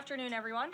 afternoon, everyone.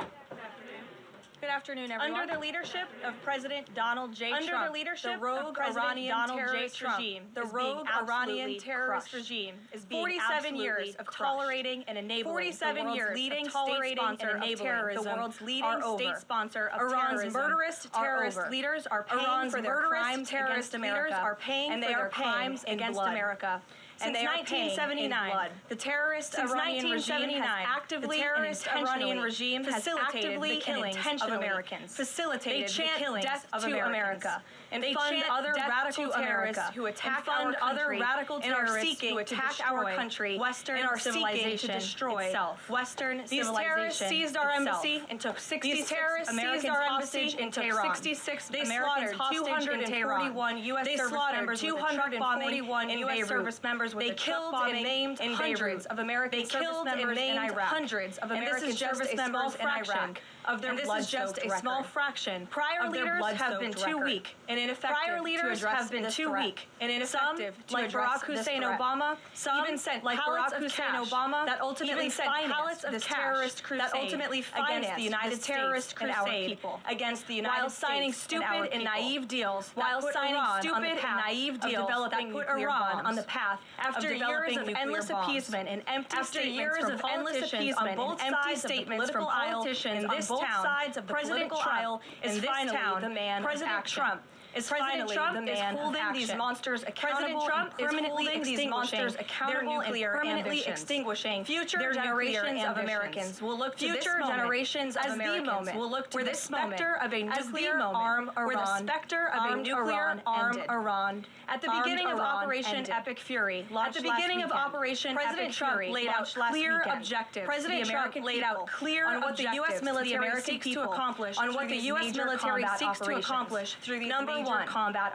Good afternoon, everyone. Under the leadership of President Donald J. Trump, the rogue Iranian terrorist regime, the rogue Iranian terrorist regime is being 47 years of tolerating and enabling 47 years leading state sponsor of terrorism, the world's leading state sponsor of Iran's murderous terrorist leaders are paying for their crimes against America, and they are crimes against America. Since 1979, the terrorist Iranian regime has actively facilitated the killing of Americans, facilitated the killing of America, and they fund other radical terrorists who attack our country and are seeking to attack our country, Western civilization itself. Western civilization. These terrorists seized our embassy and took 66 Americans hostage in Tehran. They slaughtered 241 U.S. service members with a truck bombing in Beirut. They killed and maimed hundreds of American service members in Iraq. Hundreds of American service members in Iraq. And this is just a small fraction. Prior leaders have been too weak and ineffective. Prior leaders have been too weak and ineffective to address this threat. Some, even sent pallets of cash that ultimately financed this terrorist crusade that ultimately financed the United States and our people against the United States, while signing stupid and naive deals, while signing stupid and naive deals that put Iran on the path after years of endless appeasement and empty statements from politicians on both sides of the political aisle in this town, President Trump is finally the man of action. President Trump is holding these monsters accountable and permanently extinguishing their nuclear ambitions. Future generations of Americans will look to this moment as the moment where the specter of a nuclear arm Iran at the beginning of Operation Epic Fury, President Trump laid out clear objectives. President Trump laid out clear on what the U.S. military seeks to accomplish through these Number 1,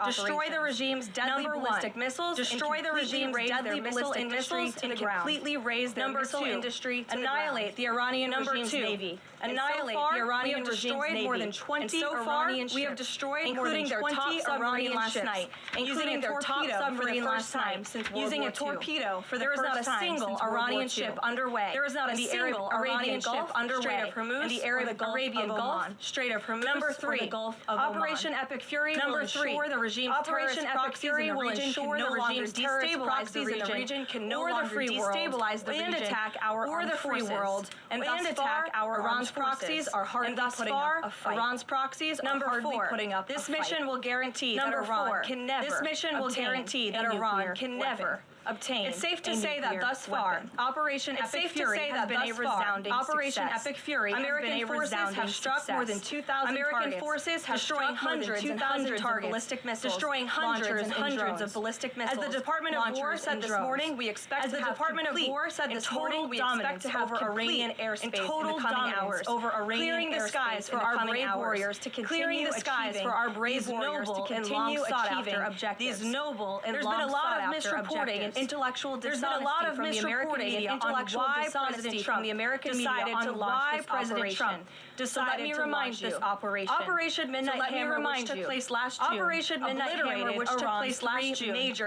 destroy the regime's deadly ballistic missiles. Destroy the regime's deadly missile industry to the ground. Completely raise their missile industry to annihilate the Iranian regime's navy. Annihilate the Iranian regime's navy. More than 20 Iranian ships. We have destroyed including their top submarine last night. Including their top submarine last time since using a torpedo for the first time since World War II. There is not a single Iranian ship underway. There is not a single Iranian ship underway in the Arabian Gulf, Strait of Hormuz. Number 3, Operation Epic Fury will ensure the regime's terrorist proxies in the region can no longer destabilize the region, can no longer destabilize the region, attack our armed forces. And thus far, Iran's proxies are hardly putting up a fight. Iran's proxies are hardly putting up a fight. This mission will guarantee that Iran can never obtain. It's safe to say that thus far, Operation Epic Fury has been a resounding success. American forces have struck more than 2,000 targets, destroying hundreds and hundreds of ballistic missiles, destroying hundreds of ballistic missiles. As the Department of War said this morning, we expect to have complete dominance over Iranian airspace in the coming hours, clearing the skies for our brave warriors to continue sought-after objectives. These noble and long sought-after objectives. Intellectual dishonesty from the American media on why President Trump decided to launch this operation. So let me remind you, Operation Midnight Hammer, which took place last June,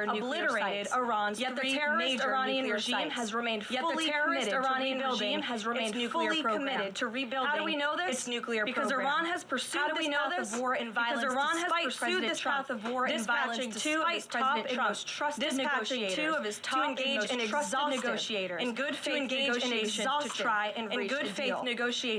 obliterated Iran's yet the terrorist Iranian regime has remained fully committed to rebuilding its nuclear program. How do we know this? Its nuclear program. Because Iran has pursued this path of war and violence dispatching two of his top and most trusted negotiators to engage in exhaustive negotiators, in good faith negotiations to try and reach a deal.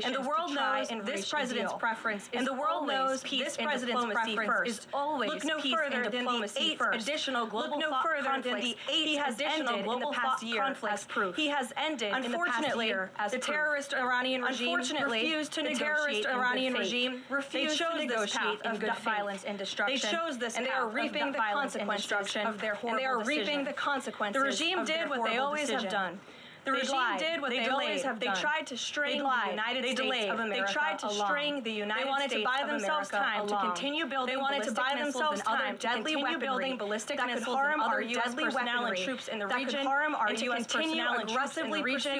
And the world knows this president's preference is always peace and diplomacy first. Look no further than the 8 additional global conflicts he has ended in the past year as proof. He has ended in the past year as proof. The terrorist Iranian regime refused to negotiate in good faith. They chose this path of violence and destruction. They chose this and they are reaping the consequences of their horrible decision. The regime did what they always have done. The regime did what they always have done. They tried to string the United States of America. They tried to string the United States of America. They wanted to buy themselves time to continue building ballistic missiles and other deadly weaponry that could harm our U.S. personnel and troops in the region,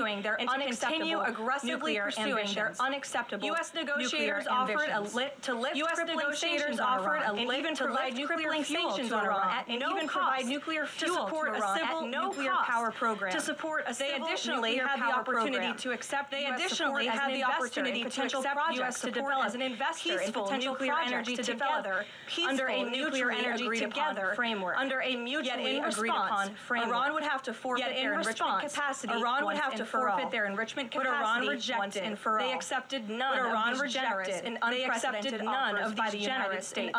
and to continue aggressively pursuing their unacceptable nuclear ambitions. U.S. negotiators offered a lift to crippling sanctions on Iran, and even provide nuclear sanctions on Iran, and even provide nuclear fuel to support a civil nuclear power program. To support a civil additionally had the opportunity to accept the additionally had the opportunity to accept U.S. to develop as an investor in potential nuclear energy together under a nuclear energy together framework. Under a mutually agreed upon framework. Iran would have to forfeit their enrichment capacity. Iran would have to forfeit their enrichment capacity. But Iran rejected. They accepted none of these generous and unprecedented offers by the United States.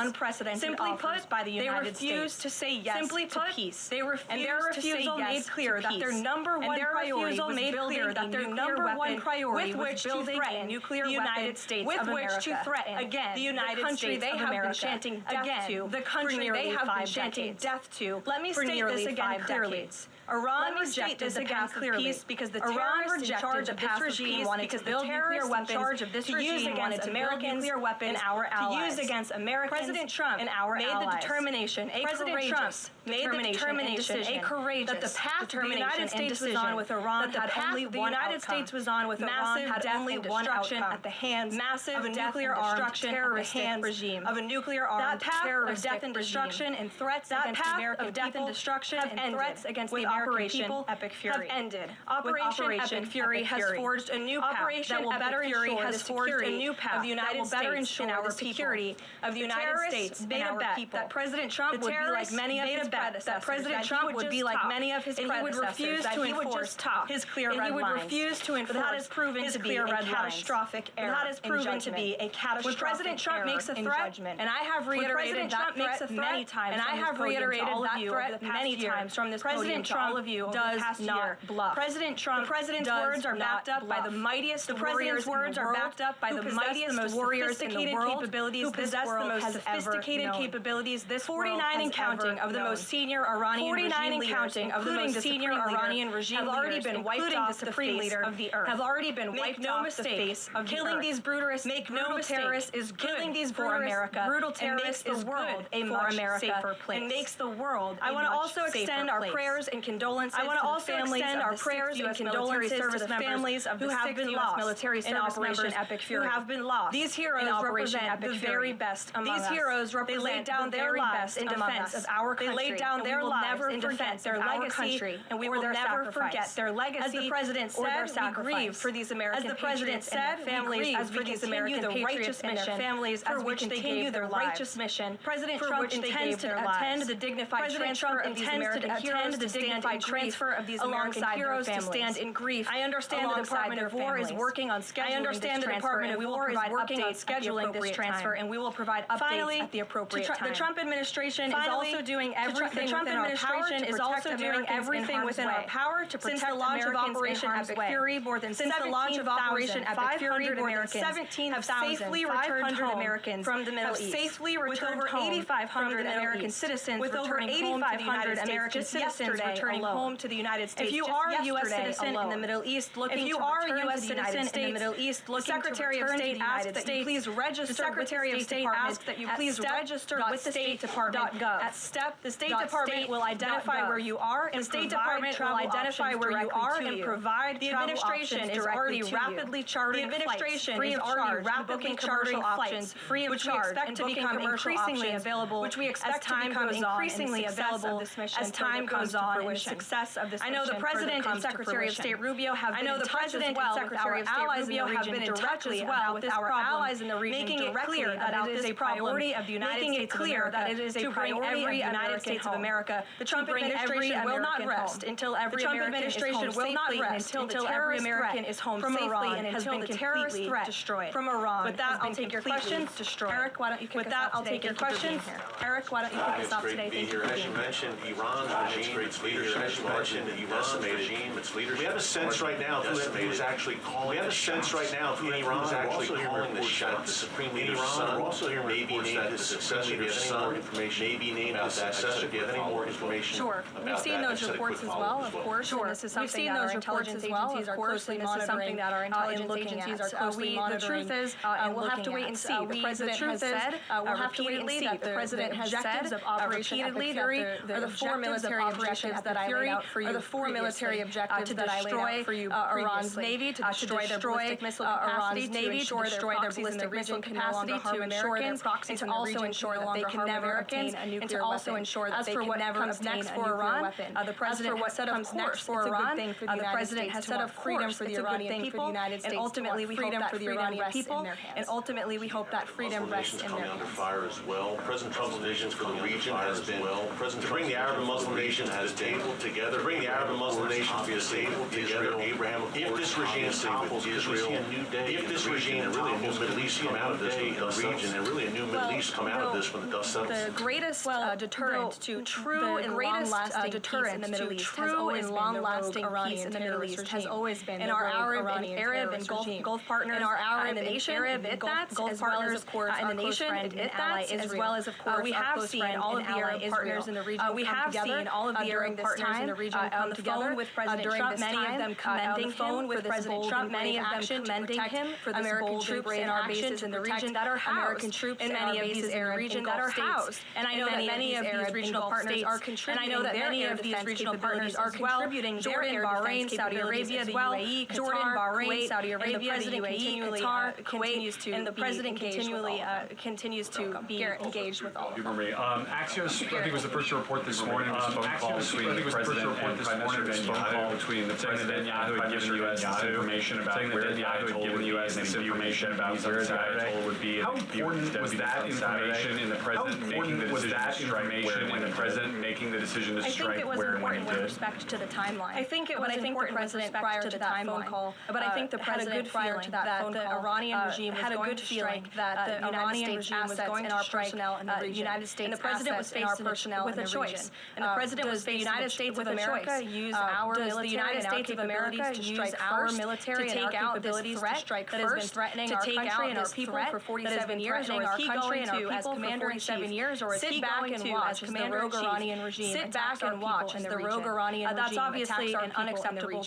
Simply put, by the United States. They refused to say yes to peace. They refused and their refusal made clear that their number one priority was building that their number one priority with which to threaten nuclear United States with which to threaten again the United States they have been chanting death to the country they have been chanting death to. Let me state this again clearly. Iran rejected the path of peace because the terrorists in charge of this regime wanted to build nuclear weapons to use against American nuclear weapons and our allies. To use against Americans. President Trump and our made allies. The determination, a courageous determination, a courageous that the path the United States was on with Iran had only one outcome. The United States was on with Iran had only one outcome at the hands of a nuclear armed terrorist regime of a nuclear armed terrorist death and destruction and threats against the American people and threats against the American people Epic Fury have ended. Operation Epic Fury has forged a new path that will better ensure the security of the United States and our security of the United States made a bet that President Trump would be like many of his predecessors. That President Trump would be like many of his predecessors. That he would refuse to enforce his clear red lines. He would refuse to enforce that has proven to be a catastrophic error. That has proven to be a catastrophic error. When President Trump makes a threat, and I have reiterated that threat many times, and I have reiterated that threat many times from this podium to all of you does not bluff. President Trump, the President's words are backed up by the mightiest warriors in the world, most sophisticated capabilities this world has ever known. 49 and counting of the most senior Iranian regime leaders, including the senior Iranian regime have already been wiped off the face of the earth. Have already been wiped off the face of the earth. Killing these brutalist, terrorists is killing these for America. Brutal terrorists is world a much safer place. And makes the world. I want to also extend our prayers and condolences. I want to also extend our prayers and condolences to the families of who have been lost in Operation Epic Fury. Who have been lost. These heroes represent the very best among us. These heroes represent they laid down their lives in defense of our country. They laid down their lives in defense of our country, and we will never forget their legacy. As the President said, we grieve for these American patriots. As the President said, families as we continue the righteous mission, families as we continue their righteous mission. President Trump intends to attend the dignified transfer of these American heroes to stand in transfer of these American heroes to stand in grief. I understand the Department of War is working on scheduling this transfer, and we will provide updates scheduling this transfer, and we will provide updates at the appropriate time. The Trump administration is also doing everything within our power to protect everything within our power to protect the launch of Operation Epic Fury. More than since the launch of Operation Epic Fury, more than 17,500 Americans from the Middle East safely returned home. 8,500 American citizens with over 8,500 American citizens returning home to the United States. If you are a U.S. citizen in the Middle East looking to return to the United States, in the Middle East looking to return to the United States, please register. The Secretary of State asks that you please register with the State Department. At STEP, the State Department will identify where you are, and the State Department will identify where you are and provide the administration is already rapidly charting flights, free of charge, booking commercial options, free of charge, and to become increasingly available, which we expect to become increasingly available as time goes on in the success of this mission. I know the President and Secretary of State Rubio have been in touch as well with our allies in the region directly about this problem, making it clear that it is a priority of the United States of America to bring every United States of America. The Trump administration will not rest until every American is home safely and until the terrorist threat destroyed from Iran. With that, I'll take your questions. Eric, why don't you kick us off? I'll take your questions. Eric, why don't you kick us off today? Thank you. As you mentioned, Iran's regime, its leadership, as you mentioned, Iran's regime, its leadership. We have a sense right now who's actually calling. We have a sense right now who in Iran is actually calling the shots. The Supreme Leader's son, also may be named the successor. May be named the successor. Do you have any more information? Sure. We've seen those reports as well, of course. Sure. This is something that our intelligence agencies are closely monitoring. The truth is, we'll have to wait and see. The President has said repeatedly that the President has said repeatedly that the four military objectives that I laid out for you, to destroy Iran's navy, to destroy their ballistic missile capacity, to ensure their ballistic missile capacity, to ensure their proxies, and to also ensure that they can never obtain a nuclear weapon. As for what comes next for Iran, the President has said, of course, it's a good thing for the President has set up freedom for the Iranian people, and ultimately we hope that freedom rests in their hands. And ultimately we hope that freedom rests in their hands. Under fire as well. President Trump's vision for the region has been to bring the Arab and Muslim nations to the table together, bring the Arab and Muslim nations to be stable together. Abraham, if this regime topples Israel, if this regime and really a new Middle East come out of this when the dust settles, and really a new Middle East come out of this when the dust settles. The greatest deterrent to true and long-lasting peace in the Middle East has always been long-lasting peace in the Middle East has always been our Arab and Gulf partners, and our Arab and Arab and Gulf partners, of course, in the nation, as well as, of course, we have seen all of the Arab partners in the region come together during this time on the phone with President Trump, many of them commending him for President Trump, many of them commending him for American troops in our bases in the region that are housed, American troops in many of these in the region that are housed, and I know that many of these regional partners are contributing, and I know that many of these regional partners are contributing Jordan, Bahrain, Saudi Arabia, the UAE, Qatar, Kuwait, Saudi Arabia, the UAE, Qatar, Kuwait, and the President continues to be engaged with all of them. Axios, I think, was the first to report this morning. Was a phone call between the President and Prime Minister Netanyahu, between the President and Prime Minister Netanyahu, information about where Netanyahu had given the U.S. this information about where the Ayatollah would be. How important was that information in the President making the decision to strike where and when he did? With respect to the timeline. I think it was important with respect prior to that phone call. But I think the President prior to that phone call, the Iranian regime had a good feeling that the Iranian regime was going to strike the United States, and the President was faced with a choice. And the President was faced with a choice. Does the United States of America use our military and our capabilities to strike our military and our capabilities to strike first, to take out and our people for 47 years, or is he going to, as commander-in-chief, or is he going to, as commander of the Iranian regime, sit back and watch as the rogue Iranian regime that's obviously an unacceptable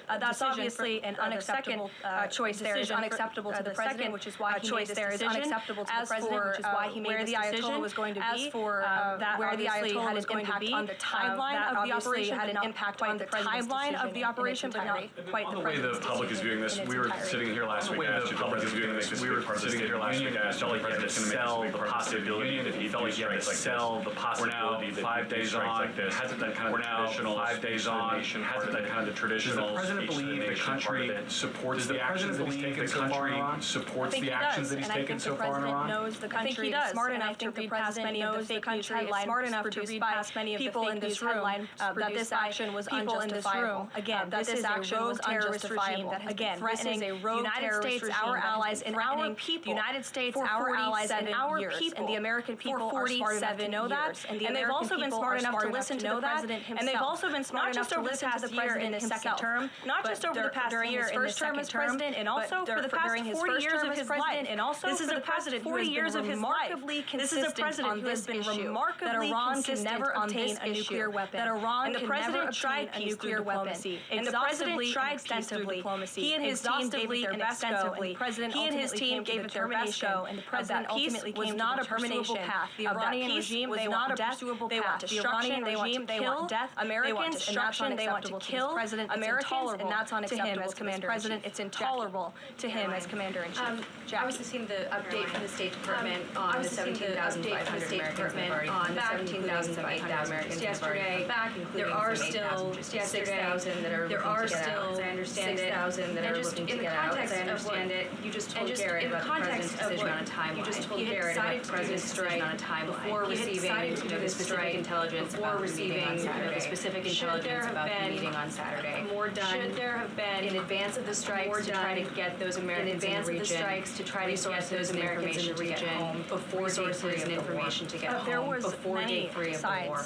that's obviously an unacceptable choice there is unacceptable to the President, which is why he made this decision. Unacceptable to the President, which is why he made this decision. As for where the Ayatollah was going to be, as for that where the Ayatollah was going to be, on the timeline of the operation, had an impact on the timeline of the operation, but not quite the President's decision. The public is viewing this. We were sitting here last week. The public is viewing this. We were sitting here last week. I felt like he had to sell the possibility that he felt like he had to sell the possibility that 5 days on hasn't been kind of traditional. 5 days on hasn't been kind of the traditional. Does the President believe the country supports the actions that he's taken so far in Iran? Supports the actions that he's taken so far in Iran? I think he does. Smart enough to read past many of the fake news headlines. Smart enough to read past many of the people in this room that this action was unjustifiable. Again, that this action was unjustifiable. Again, this is a rogue terrorist regime. Our allies and our people. United States, our allies and our people, and the American people are smart enough to know that. And they've also been smart enough to listen to the President himself. And they've also been smart enough to listen to the President in his second term, not just over the past year in his first term as President, and also for the past 40 years of his life. And also this is a President who has been remarkably consistent on this issue, that Iran can never obtain a nuclear weapon, that Iran can never obtain a nuclear weapon. And the President tried extensively. He and his team gave it their best go, and the President ultimately gave it their best go, and the President ultimately came to the pursuable path. The Iranian regime, they want death, they want destruction, they want to kill Americans, destruction, they want to kill Americans, and that's unacceptable as Commander-in-Chief. It's intolerable to him as Commander-in-Chief. I was seeing the update from the State Department on the 17,500 Americans yesterday. There are still 6,000 that are looking to get out. As I understand it, 6,000 that are looking to get out. As I understand it, you just told Garrett about the President's decision on a timeline. You just told Garrett about the President's decision on a timeline. Before receiving the specific intelligence about the meeting on Saturday. The specific intelligence about the meeting on Saturday. More done. Should there have been in advance of the strikes to try to get those Americans in the region? To try to get those Americans in the region before resources and information to get home before day 3 of the war.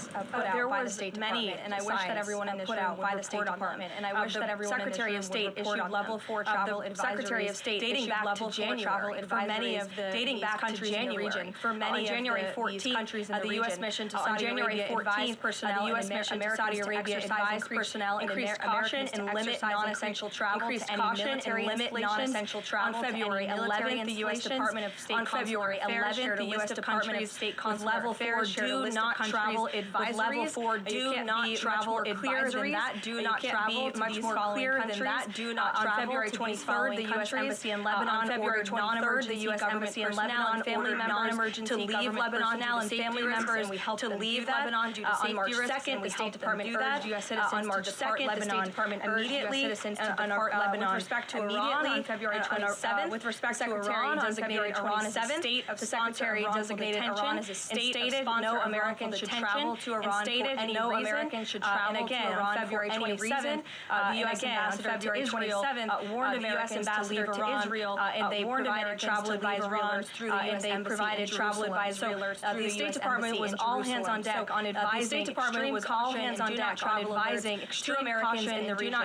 There was many, and I wish that everyone in this room by the State Department, and I wish that everyone Secretary of State issued level 4 travel advisories. Secretary of State dating back to January for many of the dating back to January for many January 14th countries in the U.S. mission to Saudi Arabia advised personnel the U.S. mission to Saudi Arabia advised personnel increased caution and limit non-essential travel to any military limit non-essential travel. On February 11th, the U.S. Department of State Consular Affairs shared a list of countries with level 4 do not travel advisories. Level 4 do not travel advisories. Do not travel much more clear than that. Do not travel. On February 23rd, the U.S. Embassy in Lebanon on February 23rd, the U.S. Embassy in Lebanon family members to leave Lebanon and family members to leave Lebanon due to safety risks. On March 2nd, the State Department urged U.S. citizens on March 2nd the State Department immediately citizens to depart Lebanon. With respect to Iran on February 27th, with respect to Iran on February 27th, the Secretary designated Iran as a state of sponsor no American should travel to Iran for any no American should travel to Iran on February 27th. The U.S. ambassador to Israel warned Americans to leave Iran, and they provided travel advisory through the U.S. Embassy in Jerusalem. The State Department was all hands on deck on advising extreme caution and do not travel advising to Americans in the region.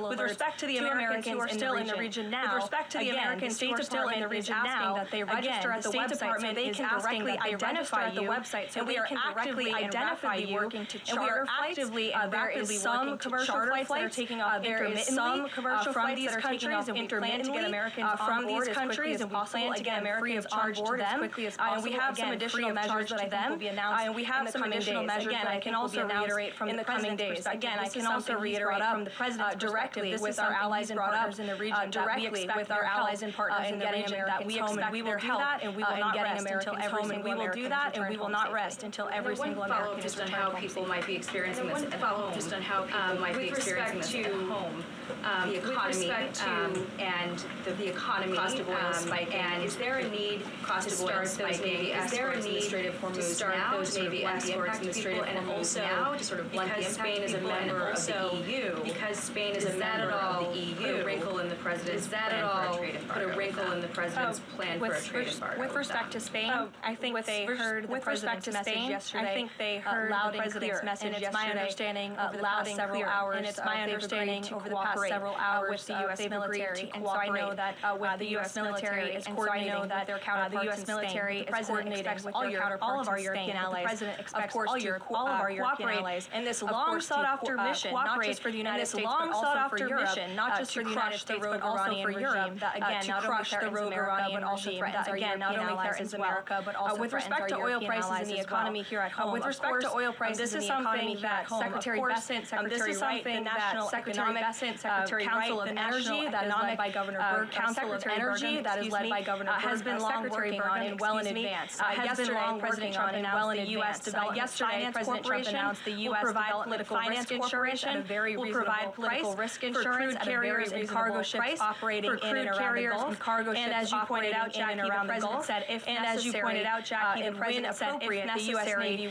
With respect to the Americans who are still in the region now, with respect to the Americans who are still in the region now, that they register at the State Department, they can directly identify you, and we are actively identify you working to charter flights. There is some commercial flights that are taking off intermittently from these countries, and we plan to get Americans from these countries, and we plan to get Americans on board as quickly as possible. And we have some additional measures that I think will be announced and we have some additional measures that I can also reiterate from the coming days. Again, I can also reiterate from the President's directly with our allies and partners in the region, directly with our allies and partners in the region, that we expect we will do that, and we will not rest until every single we will do that, and we will not rest until every single American is returned home. How people might be experiencing this at home. Just on how people might be experiencing this at home. The economy and the economy, cost of oil spiking. And is there a need to start those Navy exports administrative hormones now to sort of blunt the impact of people, and also now to sort of blunt the impact of people, and also because Spain is a member of the EU, put a wrinkle in the president's plan for a trade embargo. Put a wrinkle in the president's plan for a trade embargo. With respect to Spain, I think they heard the President's message yesterday. I think they heard the President's message yesterday. It's my understanding over the past several hours, and it's my understanding over the past several hours with the U.S. military, and so I know that the U.S. military is coordinating with their counterparts in Spain. The President expects all of our European allies, the President expects all of our European allies in this long sought-after mission, not just for the United States, but also for Europe, not just for the United States, but also for Europe, that again, to crush the rogue Iranian regime, that again, not only threatens America, but also with respect to oil prices and the economy here at home. With respect to oil prices and the economy here at home, Secretary Bessent, Secretary Wright, the National Economic Council of Energy, that is led by Governor Berg, Council of Energy, that is led by Governor Berg, has been long working on and well in advance. Yesterday, President Trump announced the U.S. Development Finance Corporation will provide political risk insurance at a very reasonable price for crude carriers and cargo ships operating in and around the Gulf. And as you pointed out, Jackie, the President said, if necessary, the President said, if necessary, the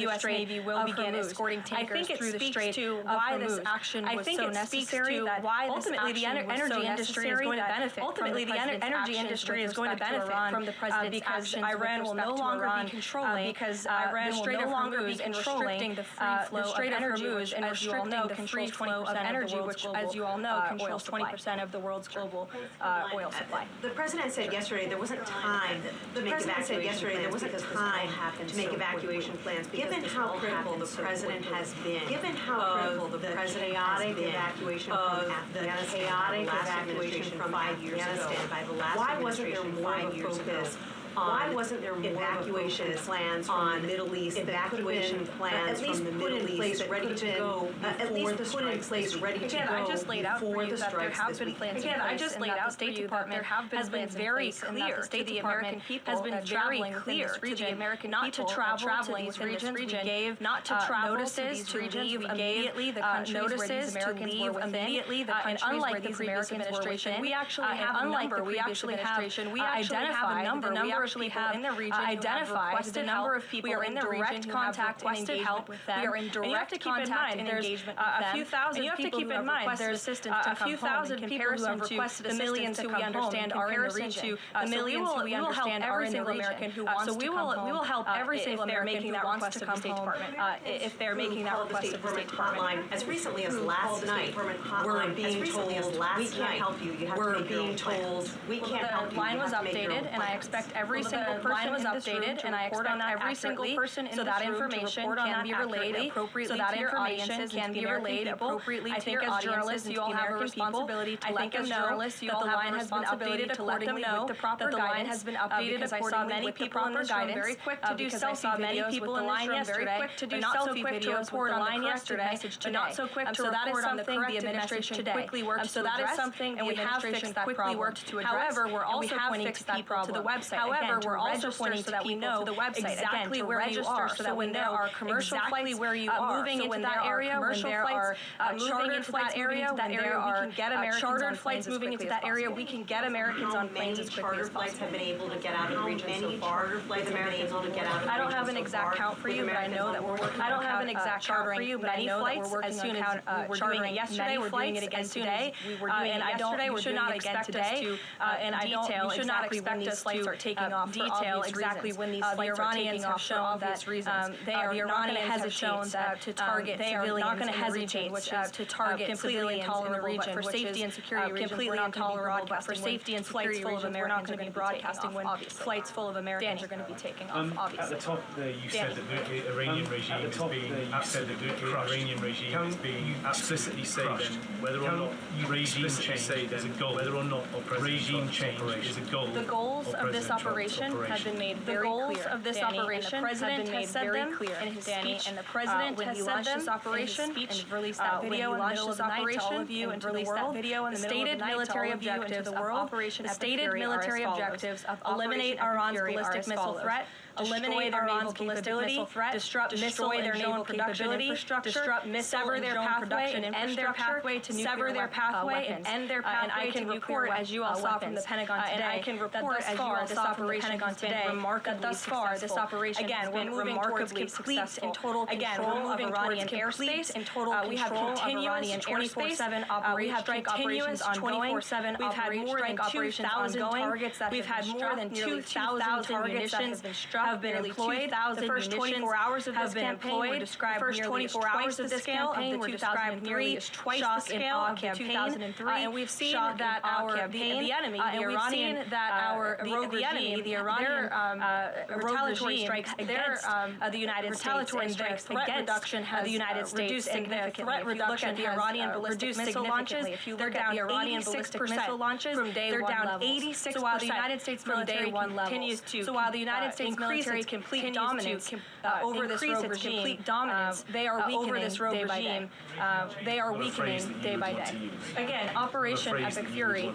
U.S. Navy will begin escorting tankers through the Strait of Hormuz. I think it speaks to why ultimately the energy industry is going to benefit. Ultimately, the energy industry is going to benefit from the President's actions Iran will no longer be controlling because Iran will no longer be controlling the free flow of energy, and as you all know, controls 20% of energy, which, as you all know, controls 20% of the world's global oil supply. The President said yesterday there wasn't time to make evacuation plans. Given how critical the President has been, given how critical the President chaotic evacuation from Afghanistan 5 years ago, why wasn't there more of a focus? Why wasn't there more evacuation plans from the Middle East? Evacuation plans from the Middle East ready to go. At least put in place ready to go. I just laid out for you that there have been plans. Again, I just laid out for you that there have been plans very clear to the American people. Has been very clear to the American not to travel to these regions. We gave not to travel notices to leave immediately the countries where these Americans were within. And unlike the previous administration, we actually have a number. We actually have identified the number of people in the region identified the number of people in the direct contact and engagement with them. We are in direct contact and engagement with them. A few thousand people who have requested assistance to come home in comparison to the millions who we understand are in the region. The millions who we understand are in the region. So we will help every single American who wants to come home if they're making that request of the State Department. As recently as last night, we're being told we can't help you. We're being told we can't help you. The line was updated, and I expect every single person was updated, and I expect every single person in so that information can be relayed appropriately to your audiences, can be relayed appropriately to your audiences. You all have a responsibility to let them know that the line has been updated to let them know that the line has been updated accordingly with the proper guidance. Very quick to do selfie videos with the line yesterday, very quick to do selfie videos with the line yesterday, but not so quick to report on the corrected message today. So that is something the administration quickly worked to address. However, we're also pointing to people to the website. However, we're also pointing so that we know exactly where you are. So that when there are commercial flights where you are moving into that area, when there are chartered flights moving into that area, we can get Americans chartered flights moving into that area. We can get Americans on planes as quickly as possible. Have been able to get out of the region so far. Charter flights have been able to get out of the region. I don't have an exact count for you, but I know that we're working. I don't have an exact count for you, but I know that we're working on chartering yesterday. We're doing it again today. We were doing it yesterday. We're doing it again today. And I don't. You should not expect us flights are taking off. Detail exactly when these flights are taking off for obvious reasons. They are not going to hesitate to target. They are not going to hesitate to target completely intolerable region for safety and security reasons. Completely intolerable, but for safety and security reasons, we're not going to be broadcasting when flights full of Americans are going to be taking off. Obviously. At the top there, you said that the Iranian regime is being explicitly say then whether or not regime change is a goal. Whether or not regime change is a goal. The goals of this operation have been made very clear. The goals of this operation have been made very clear in his speech. And the president has said them in his speech and released that video in the middle of the night to all of you and released that video in the middle of the night to all of you and to the world. The stated military objectives of eliminate Iran's ballistic missile threat, eliminate Iran's ballistic missile threat, disrupt missile and drone production infrastructure, disrupt missile and drone production and end their pathway to nuclear weapons. And I can report, as you all saw from the Pentagon today, and I can report, as you all saw from the Pentagon today, that thus far this operation has been remarkably successful. And total control of Iranian airspace and total control of Iranian 24/7 operations. We have continuous 24/7 We've had more than 2,000 targets that we've had more than 2,000 targets that have been struck. Have been employed. The first 24 hours of this campaign were described nearly as twice the scale of the 2003 shock and awe campaign. And we've seen that the enemy, the Iranian, the enemy, the Iranian retaliatory strikes against the United States and their threat reduction has the United States reduced significantly. If you look at the Iranian ballistic missile launches, they're down 86% from day one. They're down 86%. So while the United States military continues to increase its complete dominance over this rogue regime, they are weakening day by day. They are weakening day by day. Again, Operation Epic Fury.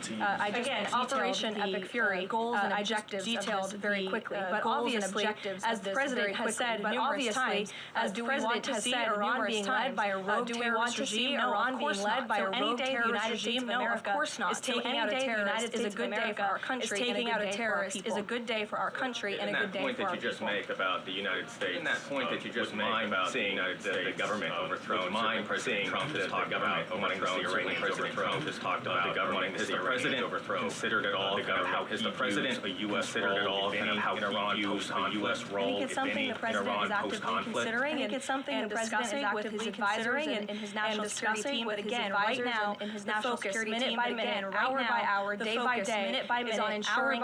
Operation Epic Fury goals and objectives detailed very quickly. But obviously, as the president has said numerous times, do we want to see Iran being led by a rogue terrorist regime? Iran being led by a rogue terrorist regime? No, of course not. Is taking out a terrorist is a good day for our country. Taking out a terrorist is a good day for our country and a good day for our people. Make about the United States. And that point that you just made about seeing the government overthrown, seeing Trump just talk about wanting to see Iranian President Trump just talked about the government. Is the president considered at all how is the president a U.S. role, at all, kind of how Iran views a U.S. role? I think it's something the president is actively considering. I think it's something the president is actively considering and his national security team. But again, right now, his national security team, but again, hour by hour, day by day, minute by minute, is on ensuring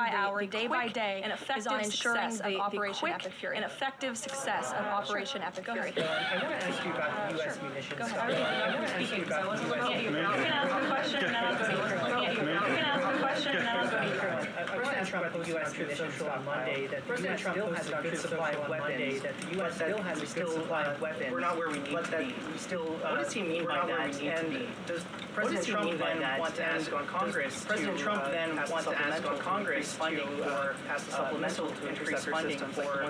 day by day, and effective success of Operation Epic Fury. An effective success of Operation Epic Fury. I want to ask you about the U.S. munitions. Go ahead. I want to ask you about the U.S. You can ask a question and then I'll go deeper. You can ask a question and then I'll go deeper. President Trump posted U.S. munitions on Monday that the U.S. still has a good supply of weapons. That the U.S. still has a good supply of weapons. We're not where we need to be. What does he mean by that? And does President Trump then want to ask on Congress? President Trump then want to ask on Congress to pass a supplemental to increase funding for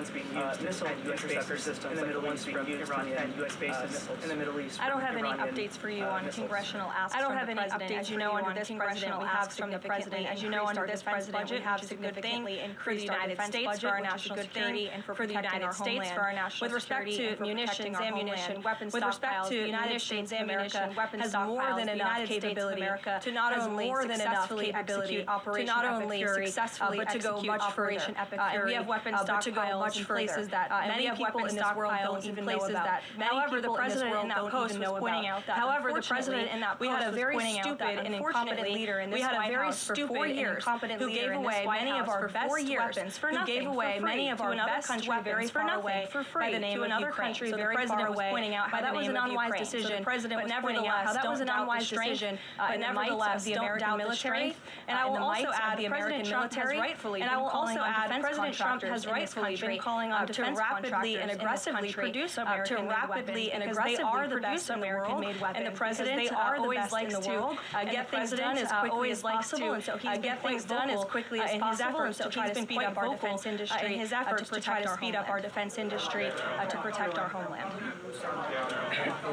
missile interceptor systems, like the ones being used from U.S.-based missiles in the Middle East. I don't have any updates for you on congressional asks. I don't have any updates. You know, under this president, we have from the president. As you know, under this president, we have significantly increased the United States for our national security and for the United States for our national security. With respect to munitions, ammunition, weapons stockpiles, the United States ammunition, weapons has more than enough capability to not only successfully execute Operation Epic Fury, but to go much further. And we have weapons stockpiles in places that many people in this world don't even know about. However, the president in that post was pointing out that, however, the president in that post was pointing out that, and incompetent leader in this White House for 4 years who gave away many of our best weapons for nothing, who gave away many of our best weapons very far away by the name of Ukraine. So the president was pointing out how that was an unwise decision. The president was pointing out how that was an unwise decision. But nevertheless, the American military, and I will also add the American military, and I will also add President Trump has rightfully been calling on defense contractors rapidly and aggressively produce American rapidly and aggressively they are the best in the world, and the president always likes to get things done as quickly as possible, and so he's get things done as quickly as possible, and so he's been speed up our defense industry in his efforts to try to speed up our defense industry to protect our homeland.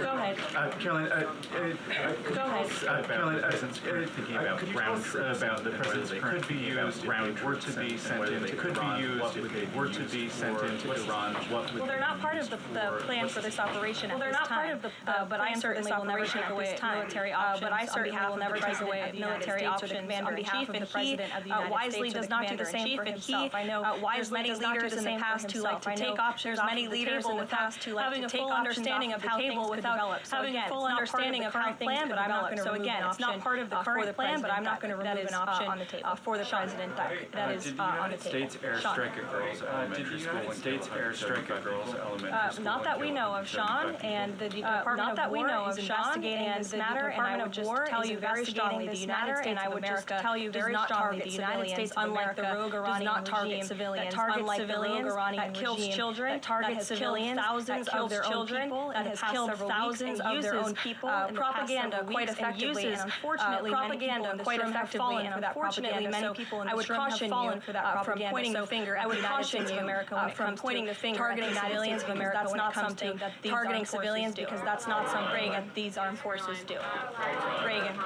Go ahead. Caroline, Go ahead. Caroline, thinking about rounds about the president's could be used if were to be sent into could be used if they were to be sent into Iran. Well, they're not part of the plan for this operation at this time. Well, they're not part of the but I certainly will never take away military options. But I certainly will never take away military options on behalf of the president of the United States. Wisely does not do the same for himself. I know wisely many leaders in the past who like to take options. Many leaders in the past who like to take understanding of how things could develop. Having a full understanding of how things could develop. So again, it's not part of the current plan, but I'm not going to remove an option on the table for the president that is on the table. States airstrike at girls elementary school. States airstrike at girls elementary school. Not that we know of, Sean, and the Department of War is investigating this matter, and I would just tell you very strongly the United States of America does not target the United States, unlike the rogue Iranian regime that targets civilians, that kills children, that targets civilians, thousands of their own people, that has killed thousands of their own people. Propaganda quite effectively, and unfortunately, propaganda quite effectively, and unfortunately, many people in this room have fallen for that propaganda. From pointing the finger at the United States of America from pointing the finger targeting civilians of America. That's not something that targeting civilians because that's not something that these armed forces do. Reagan.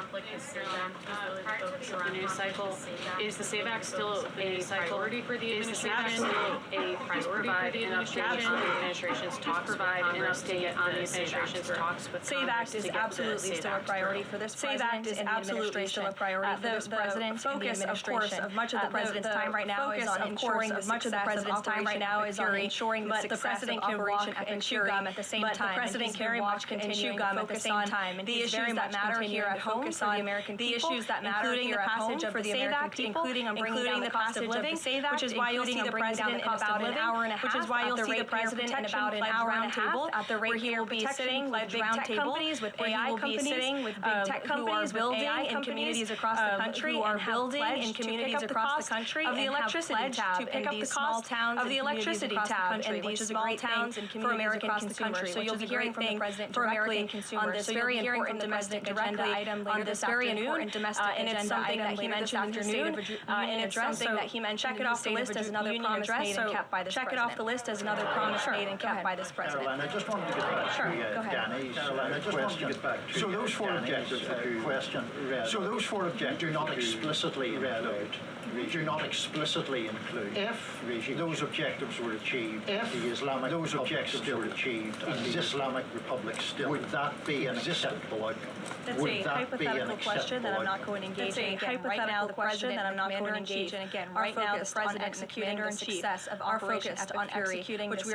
News cycle. Is the SAVE Act still a priority for the administration? A priority for the administration? The administration's talks provide an update on the administration's talks with SAVE Act is absolutely still a priority for this president. SAVE Act is absolutely still a priority for this president. The focus, of course, of much of the president's time right now is on ensuring the success of Operation ensuring that the president can walk and chew gum at the same time. The president can walk and chew gum at the same time. And the issues that matter here at home for the American people, the issues that matter here at home for the SAVE Act, including bringing down the cost of living, which is why you'll see the president in about an hour and a half, which is why you'll see the president in about an hour and a half at the rate he will be sitting with big tech companies, with AI companies, sitting with big tech companies, building in communities across the country, who are building in communities across the country, of the electricity tab to pick up the cost of the electricity tab in these small towns and communities for American consumers. So you'll be hearing from the president directly on this very important domestic agenda item on this very important domestic agenda item that he mentioned this afternoon, and it's something that he mentioned. Check it off the list as another promise made and kept by this president. Check it off the list as another promise made and kept by this president. Caroline, I just wanted to get back to Danny's question. So those four objectives that you question, so those four objectives do not explicitly include if those objectives were achieved, if the Islamic those objectives were achieved, and the Islamic Republic still, would that be an acceptable outcome? That's a hypothetical question that I'm not going to engage in. That's a hypothetical question that I'm not going to engage in. Again, right now the president executing the success of our focus on executing which we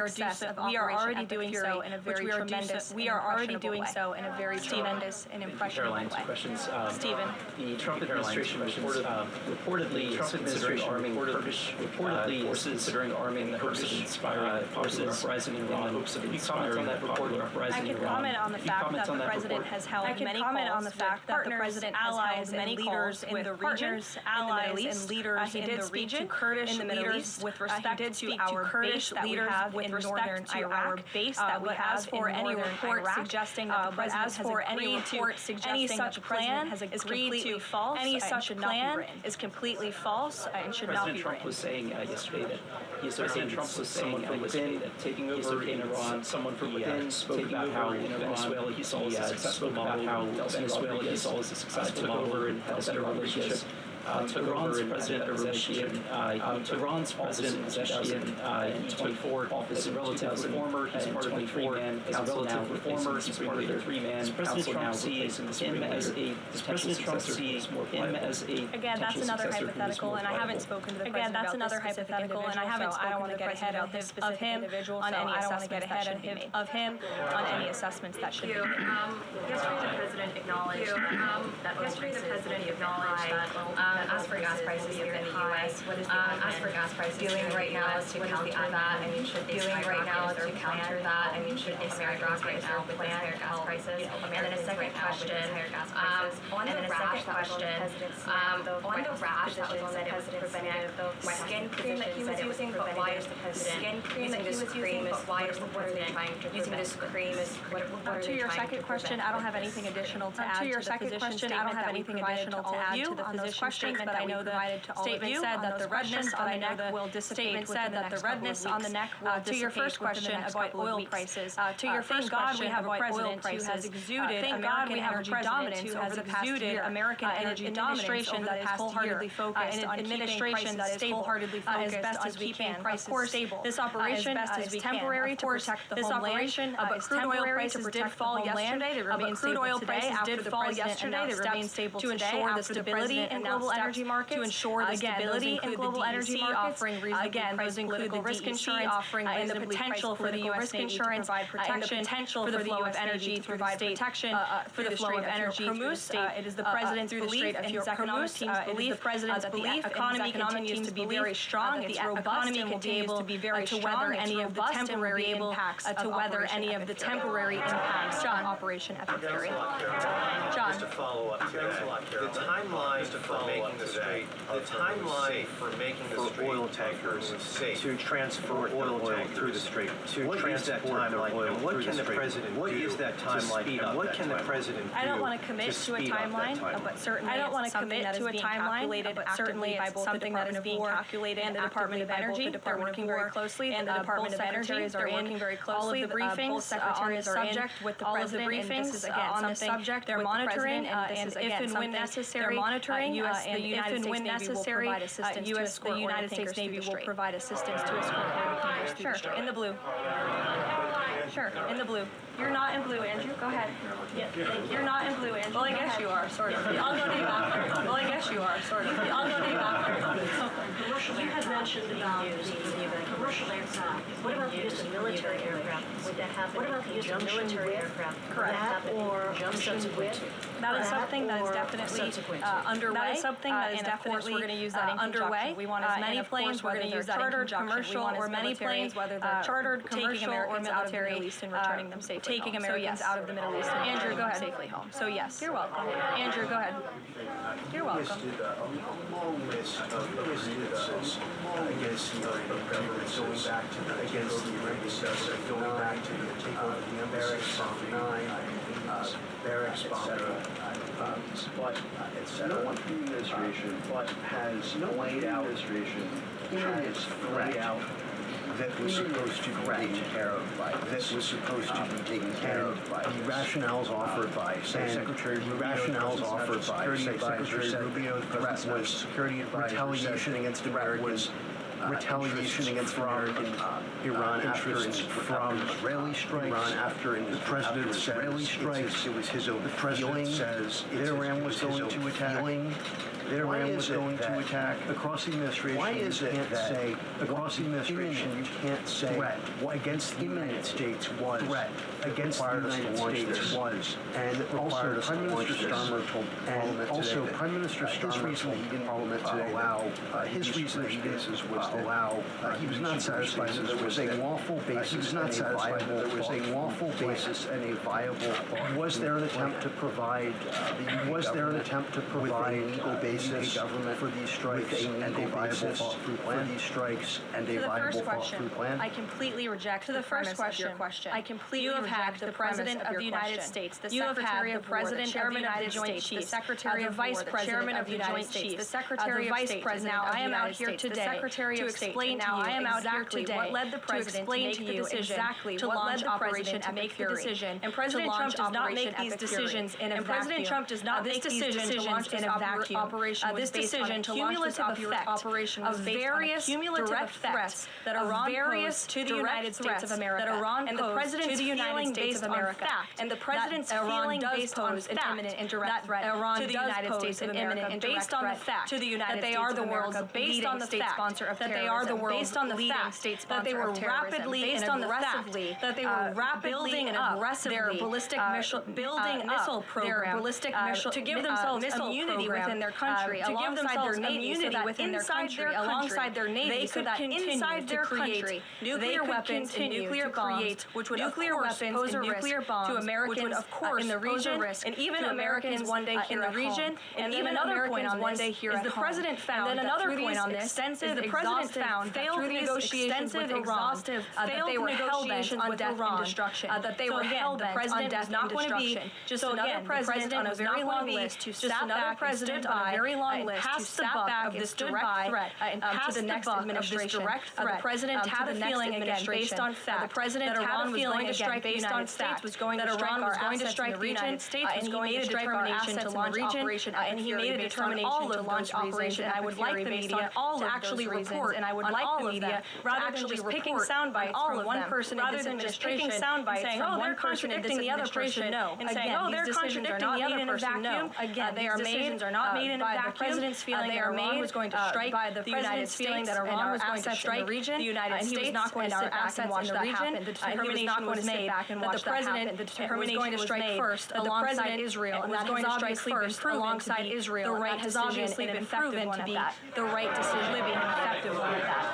are already doing so in a very tremendous. We are already doing so in a very tremendous and impressionable way. Questions. Stephen. The Trump administration reportedly considering arming Kurdish considering arming the Kurdish forces uprising in Iran. Can you comment on that report of uprising in Iran? I can comment on the fact that the president has held many calls with partners, allies, and leaders in the region, allies and leaders in the region, Kurdish leaders with respect to our base that we have in northern Iraq, base that we have for any report suggesting that the president has agreed to any such plan has agreed to false. Any such plan is completely false and should not be written. Trump was saying yesterday that Trump was saying that taking over in Iran, someone from within spoke about how Venezuela he saw as a successful model, how Venezuela he saw as a successful model, and how better relationship. Iran's president in 24 office in relative reformer. He's part of the three-man council now. Reformer. He's part of the three-man council now. President Trump sees him as a again. That's another hypothetical, and I haven't spoken to the president about this specific individual, and I haven't spoken to the president about this specific individual, so I don't want to get ahead of him on any assessments that should be made. Yesterday, the president acknowledged that as for gas prices here in the U.S., what is the as for gas prices doing right now to counter that? I mean, should they doing right now to counter that? I mean, should Americans right now plan higher gas prices? And then a second question, on the rash that was on the president's neck, skin cream that he was using, but why is the president using this cream? But why is the president using this cream? To your second question, I don't have anything additional to add to your second question. I don't have anything additional to add to the physician statement, but I know the statement said that the redness on the neck will dissipate. Said that the redness on the neck will dissipate. To your first question about oil prices, to your first question, we have a president who has exuded American energy dominance over the past year. American energy administration that is wholeheartedly focused on administration that is wholeheartedly focused on keeping prices stable. This operation is temporary to protect the homeland, but crude oil prices did fall yesterday. They remain stable today. Did fall yesterday. They remain stable to ensure the stability in global energy markets. To ensure the stability in global energy markets, offering reasonably priced political risk insurance, offering and the potential for the U.S. risk insurance, and the potential for the flow of energy to provide protection for the flow of energy through the state. It is the president's belief and his economic team's belief. The president's belief the economy continues to be very strong. Its robust and will be able to be very strong. To weather any of the temporary impacts. To weather any of the temporary impacts on Operation Epic Fury. John. Just to follow up to that, the timeline for making the strait, for oil tankers to transport oil through the strait, to transport oil through the strait. What is that timeline? And what can the president do? I don't want to commit to a timeline, but certainly I don't want to commit to a timeline, but certainly it's something that is being calculated and the Department of Energy. They're working very closely, and the Department of Energy are working very closely. The briefings on the subject with the president, and this is again on the subject. They're monitoring, and if and when necessary, they're monitoring. And if and when necessary, the United States Navy will provide assistance to escort oil tankers through the strait. Sure, in the blue. Sure, in the blue. You're not in blue, Andrew. Go ahead. Yeah, you're not in blue, Andrew. Well, I guess you are, sort of. I'll go to you after. Well, I guess you are, sort of. I'll go to you after. You had mentioned about the commercial aircraft. What about the use of military aircraft? Would that happen? What about the use of military aircraft? Correct. Or subsequent? That is something that is definitely underway. That is something that is definitely we're going to use that underway. We want as many planes. We're going to use that chartered, commercial, or many planes, whether they're chartered, commercial, or military, and returning them safely. Taking Americans out of the Middle East. Andrew, go ahead. Safely home. So yes, you're welcome. Andrew, go ahead. You're welcome. A long list of incidences against the Iranian government going back to the takeover of the Barracks Bomb 9, Barracks Bomb, but no one from the administration has laid out that was supposed to be taken care of by. That was supposed to be taken care of by. The rationales offered by Secretary Rubio, the president was security advisor, retaliation against Americans. Retaliation against Iran interests from Israeli strikes. Iran after the president says Israeli strikes. It was his own. The president says Iran was going to attack. Iran was going to attack across the administration. Why is it that across the administration you can't say threat against the United States was threat against the United States was, and also Prime Minister Starmer told Parliament today. Prime Minister Starmer reason he didn't Parliament today allow his reason he did was to allow. He was not satisfied that there was a lawful basis. He was not satisfied that there was a lawful basis and a viable. Was there an attempt to provide? Was there an attempt to provide legal basis? Government for these strikes and a viable through plan for these strikes and a viable through plan. I completely reject the first question. I completely reject the President of the United States, the Secretary of War, the Chairman of the Joint Chiefs, the Secretary of Vice President of the Joint Chiefs, the Secretary of Vice President. Now I am out here today to explain to you exactly what led the President to make the decision to launch Operation to make the decision. And President Trump does not make these decisions in a vacuum. And President Trump does not make these decisions in a vacuum. This decision to launch this operation was based on direct threats that Iran posed to the United States of America, and the President's feeling based on fact, and the President's feeling based on imminent and direct threat to the United States of America, based on the fact that they are the world's leading state sponsor of terrorism, based on the fact that they were rapidly and aggressively building up their ballistic missile program, to give themselves immunity within their country, alongside their navy, so that inside their navy, they could continue to create nuclear weapons and nuclear bombs, which would of course pose a risk to Americans in the region, and even Americans one day here in the region, and even another point on this is the president found that through these extensive, exhaustive, failed negotiations with Iran, that they were hell-bent on death and destruction, that they were hell-bent on death and destruction. Just another president on a very long list who sat back and stood by and passed the buck of this direct threat to the next administration. The president had a feeling, again, based on fact, that Iran was going to strike the United States, that Iran was going to strike the United States, was going to strike our assets in the region, and he made a determination to launch Operation Epic Fury. I would like the media to actually report, and I would like the media rather than just picking sound bites from one person in this administration and saying, oh, they're contradicting the other person, and saying, oh, they're contradicting the other person. No, again, they are made by the president's feeling that Iran was going to strike the United States, that Iran was going to strike the United States, and he was not going to sit back and watch that happen. The determination was made that the president was going to strike first alongside Israel, and that was going to strike first alongside Israel. The right has obviously been proven to be the right decision. Libby, an effective one at that.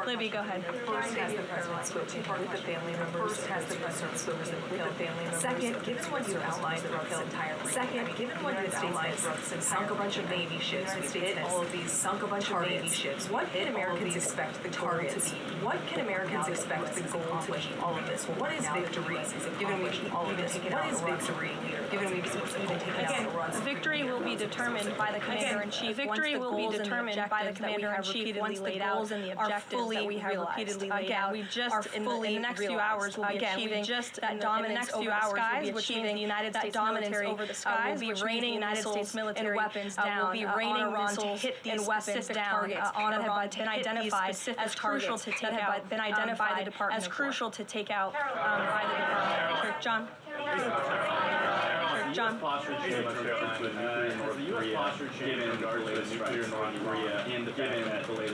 Libby, go ahead. First has the president spoken with the family members. First has the president spoken with the family members. Second, given what you outlined throughout this entire region. Second, given what you outlined throughout this entire sunk a bunch of Navy ships. We've hit all of these sunk a bunch of Navy ships. What can Americans expect the targets to be? What can Americans expect the goal to be? All of this. What is victory? Given we've even taken out victory? Given we've even taken out Iran's victory will be determined by the commander-in-chief. Victory will be determined by the commander-in-chief once the goals and the objectives that we have repeatedly laid out. We just in the next few hours will be achieving just that dominance over the skies, which means the United States military over the skies will be raining United States military weapons down, will be raining Iran to hit these weapons down on Iran to identify as crucial to take out, been identified as crucial to take out by the Department. John. John. The U.S. posture change in regards to nuclear North Korea, and the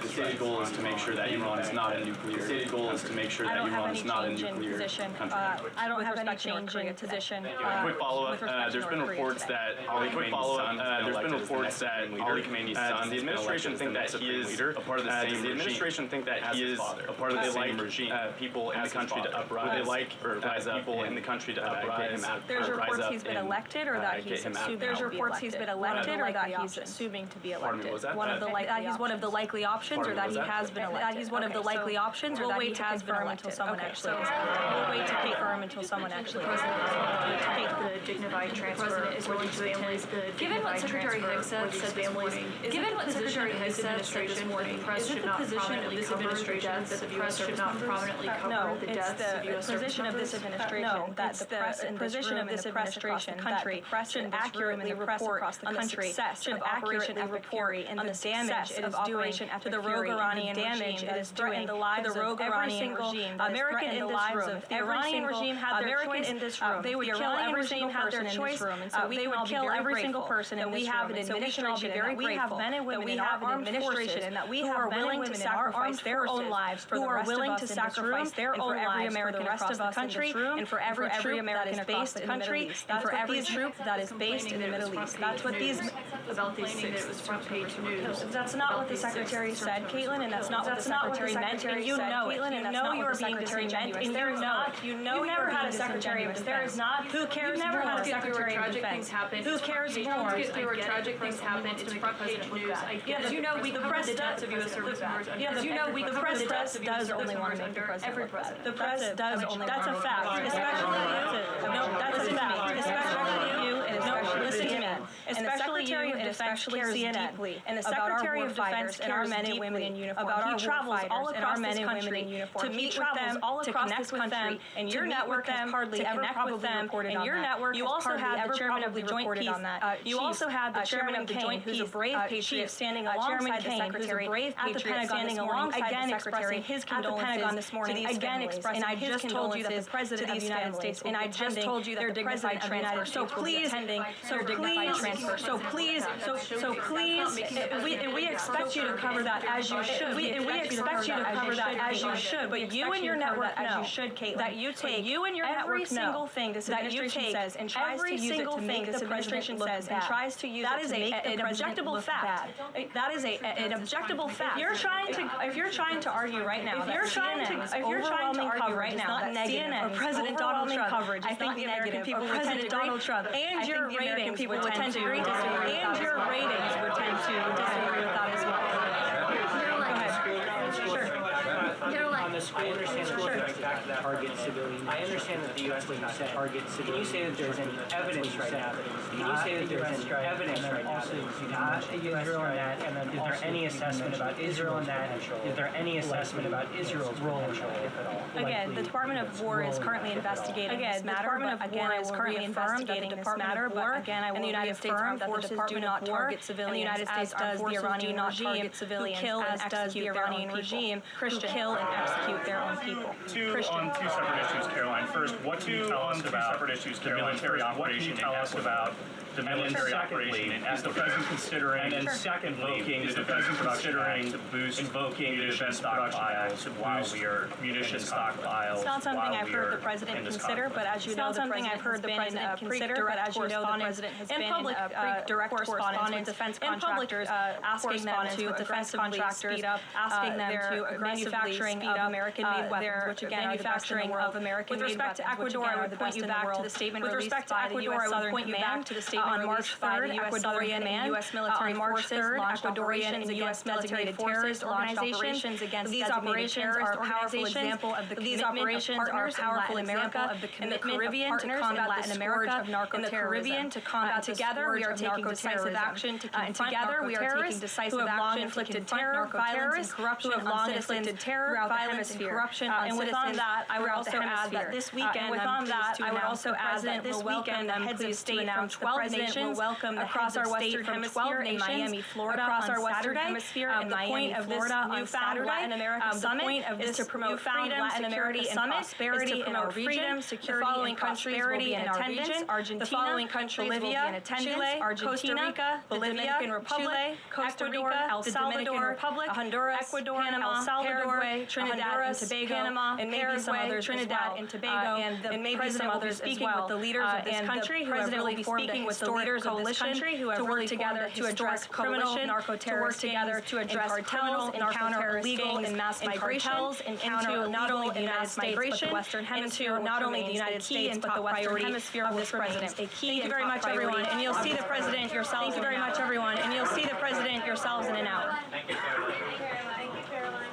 stated goal is to make sure that Iran is not a nuclear. The stated goal is to make sure that Iran is not a nuclear country. I don't have any change in position. Quick follow-up. There's been reports that Ali Khamenei's son. The administration think that he is a part of the same regime. The administration think that he is a part of the same regime. People in the country to uprise. Would they like people in the country to uprise? There's reports he's been elected, or that he's assuming. There's reports he's been elected, or that he's assuming to be elected. He's one of the likely options, or that he has been elected. He's one of the likely options, or that he has been elected until someone actually. We'll wait to confirm until someone actually. The dignified transfer is willing to families. Given what Secretary Higgs said this morning, given what Secretary Higgs said this morning, the press should not prominently cover the deaths of U.S. service members. No, it's the position of this administration. No, that's the position of this administration. Country should accurately report on the success of Operation Epic Fury and the damage it is doing to the rogue Iranian regime that is doing the lives of every single American in this room. The Iranian regime had their choice in this room. They would kill every single person in this room, and so they would kill every single person in this room. And so we can all be very grateful. We have men and women in our armed forces and that we are willing to sacrifice their own lives for the rest of us in this room, and for every American across the country, and for every American that is based in the Middle East, and for every troop that is based in the Middle East. That's what these about these six front-page news. That's not what the secretary said, Caitlin, and that's not what the secretary meant. And you know it. You know you are being disingenuous. There is not. You know you've never had a secretary of defense. There is not. Who cares? You've never had a secretary of defense. Who cares more? There were tragic things happen. It's front-page news. Yes, you know we cover the deaths of U.S. service members. Yes, you know we cover the deaths of U.S. service members under every president. The press does only. That's a fact. Especially you. No, that's a fact. Especially you, and especially listen to me. Especially you, and especially CNN, and the Secretary of Defense and our men and women in uniform. About our travels all across this country to meet with them, to connect with them, and your network has hardly ever probably reported on that. You also had the chairman of the Joint Peace. You also had the chairman of the Joint Peace, a brave patriot, standing alongside the Secretary at the Pentagon this morning, again expressing his condolences this morning, again expressing his condolences to the President of the United States, and I just told you that the President of the United States. So please funding for dignified transfer. So please, we expect you to cover that as you should. We expect you to cover that as you should. But you and your network know that you take every single thing this administration says and tries to use it to make the administration says and tries to use it to make the president look bad. That is an objectable fact. If you're trying to argue right now, if you're trying to argue right now that CNN or President Donald Trump coverage, I think the American people would tend to Donald Trump and your ratings would tend to disagree with that as well. On the school back to that target civilians. I understand that the U.S. does not target civilians. Can you say that there's any evidence right now? Can you say that there's any evidence right now? Not Israel in that, and then is there any assessment about Israel in that? Is there any assessment about Israel's role in that, if at all? Again, the Department of War is currently investigating this matter. Again, I will reaffirm that the Department of War and the United States Armed Forces do not target civilians. The United States does the Iranian regime who kill and execute the Iranian regime who kill and execute their own people. On two separate issues, Caroline. First, what can you tell us about the military operation in Escabal? The military operation in Is the president considering, and then secondly, is the president considering to boost invoking the defense stockpiles while we are munition stockpiles? It's not something I've heard the president consider, but as you know, the president has been in direct correspondence with defense contractors, asking them to aggressively speed up their manufacturing of American-made weapons, which again manufacturing of American-made weapons. With respect to Ecuador, I would point you back to the statement released by the U.S. Southern Command on March 3rd. Ecuadorian and U.S. military forces launched operations against designated terrorist organizations. These operations are a powerful example of the commitment of partners in Latin America in the Caribbean to combat Latin America of narco-terrorism. Together, we are taking decisive action to confront narco-terrorists who have long inflicted terror, violence, and corruption on citizens throughout the hemisphere. And within that, I would also add that this weekend, heads of state from 12 nations will welcome across our Western Hemisphere in Miami, Florida across our Western Hemisphere in Miami, Florida on Saturday. Latin America Summit is to promote freedom, security, and prosperity in our region. The following countries will be in attendance: Argentina, Bolivia, Chile, Argentina, Bolivia, Dominican Republic, Costa Rica, El Salvador, Honduras, Ecuador, El Salvador, Trinidad and Tobago, and maybe some others, Trinidad and Tobago, and maybe some others as well. With the leaders of this country, who have really formed a historic coalition to work together to address criminal narco-terrorist gangs, to address cartels, encounter illegal and mass migration, encounter not only the United States but the Western Hemisphere, not only the United States but the Western Hemisphere of this president. Thank you very much, everyone, and you'll see the president yourselves. Thank you very much, everyone, and you'll see the president yourselves in an hour. Thank you, Caroline. Thank you, Caroline.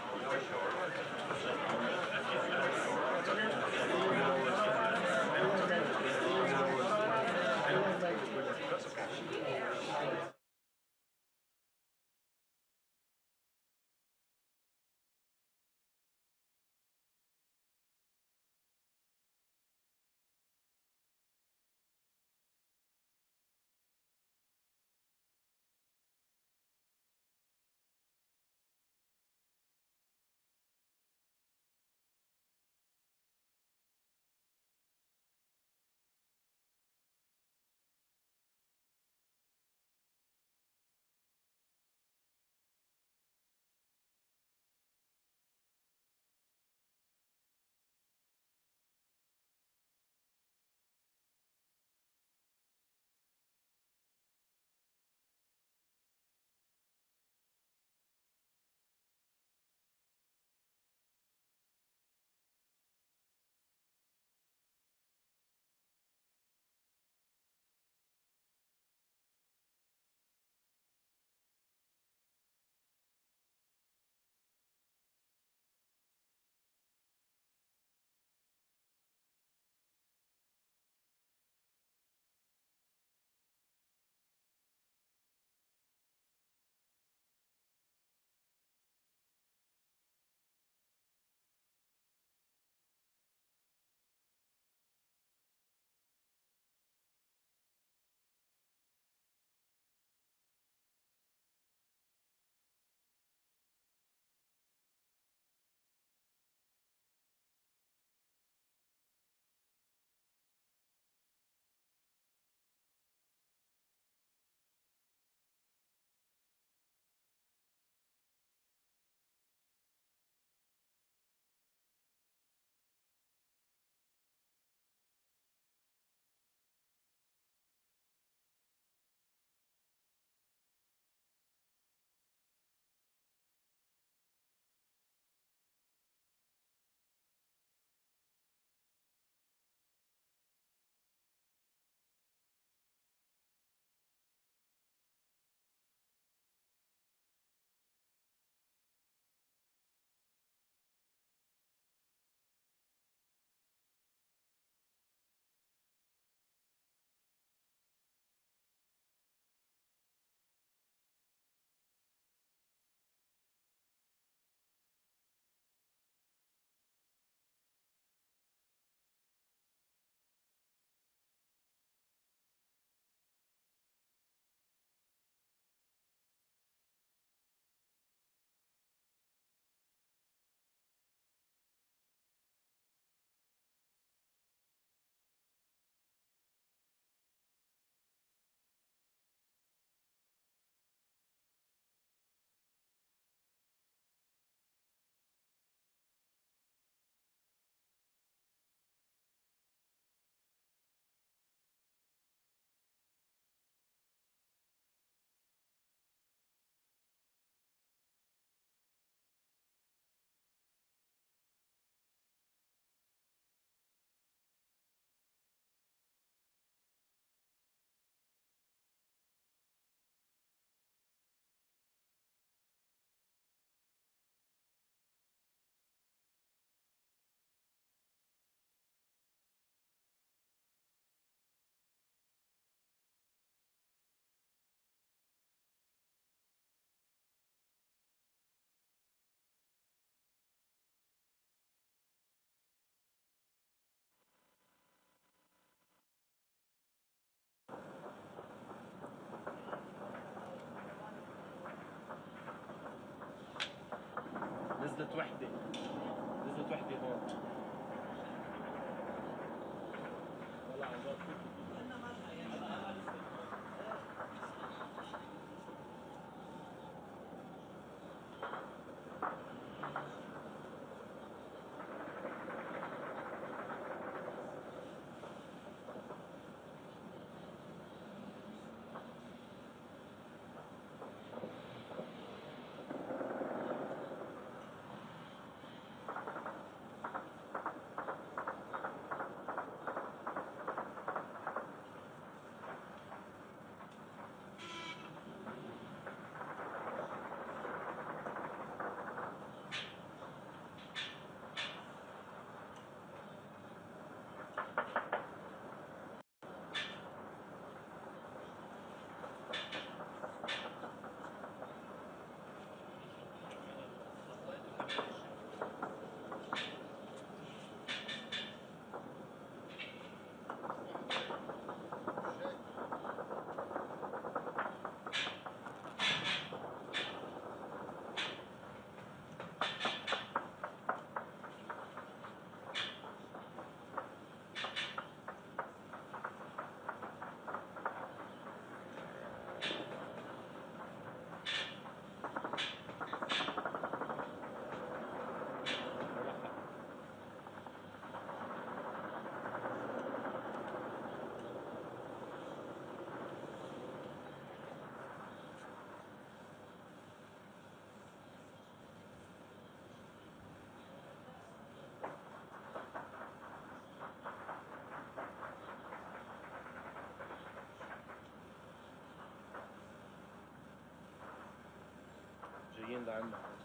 指引咱们。